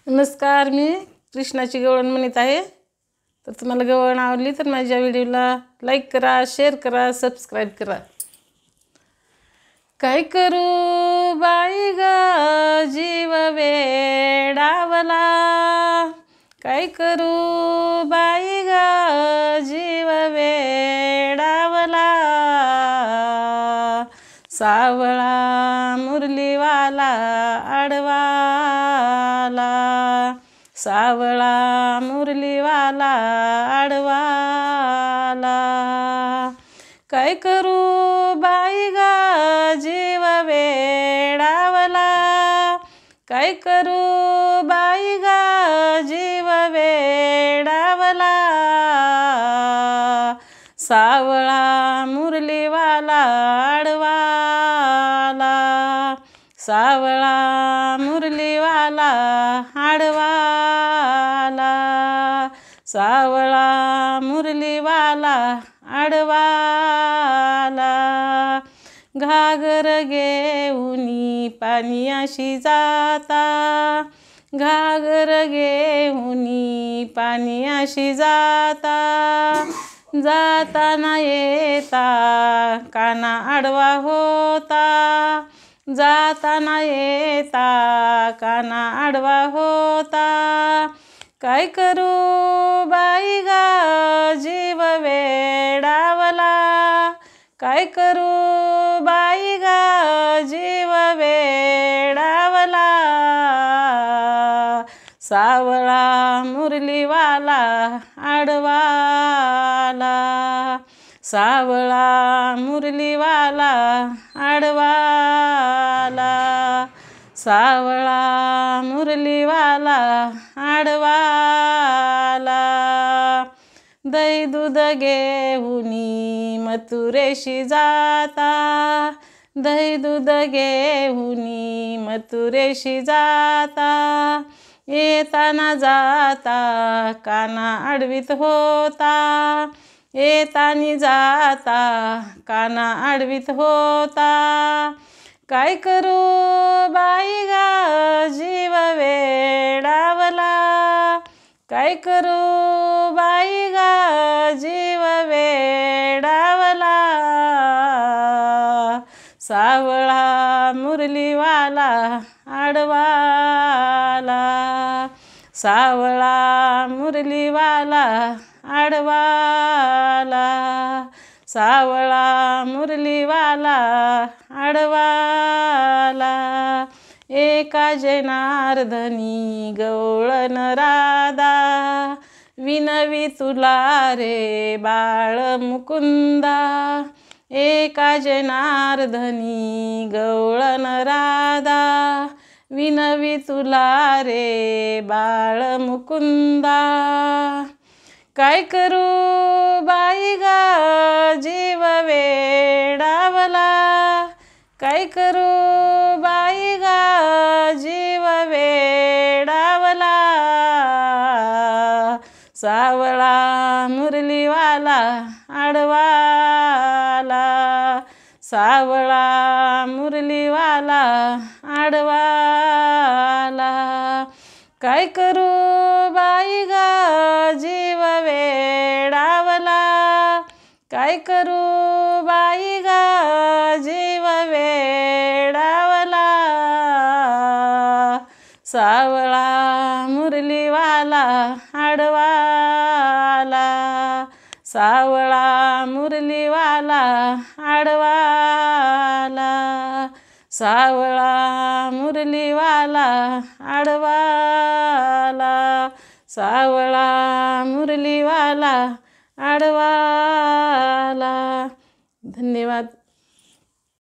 नमस्कार, मी कृष्णाची गवळण म्हणत आहे। तर तुम्हाला गवळण आवडली तर माझ्या व्हिडिओला लाईक करा, शेअर करा, सबस्क्राइब करा। काय करू बाई ग जीव वेडावला, काय करू बाई ग जीव वेडावला। सावळा मुरलीवाला आडवाला, सावळा मुरलीवाला आडवाला। काय करू बाई ग जीव वेडावला, काय करू बाई ग जीव वेडावला। सावळा मुरलीवाला आडवाला, सावळा मुरलीवाला आडवाला, सावळा मुरलीवाला आडवाला। घागर घेऊनी पाण्याशी जाता, घागर घेऊनी पाण्याशी जाता। जाताना येता काना आडवा होता, जाताना येता काना आडवा होता। काय करू बाई ग जीव वेडावला, काय करू बाई ग जीव वेडावला। सावळा मुरलीवाला आडवाला, सावळा मुरलीवाला आडवाला, सावळा मुरलीवाला आडवाला। दही दूध घेऊनी मथुरेशी जाता, दही दूध घेऊनी मथुरेशी जाता। येताना जाता काना आडवीत होता, येतानी जाता काना आडवीत होता। काय करू बाई ग जीव वेडावला, काय करू बाई ग जीव वेडावला। सावळा मुरलीवाला आडवाला, सावळा मुरलीवाला आडवाला, सावळा मुरलीवाला आडवाला। एका जनार्दनी गवळण राधा, विनवी तुला रे बाळ मुकुंदा। एका जनार्दनी गवळण राधा, विनवी तुला रे बाळ मुकुंदा। काय करू बाई ग जीव वेडावला, काय करू बाई ग जीव वेडावला। सावळा मुरलीवाला आडवाला, सावळा मुरलीवाला आडवाला। काय करू बाई ग जीव वेडावला, काय करू बाई ग जीव वेडावला। सावळा मुरलीवाला आडवाला, सावळा मुरलीवाला आडवाला, सावळा मुरलीवाला आडवाला, सावळा मुरलीवाला आडवाला। धन्यवाद।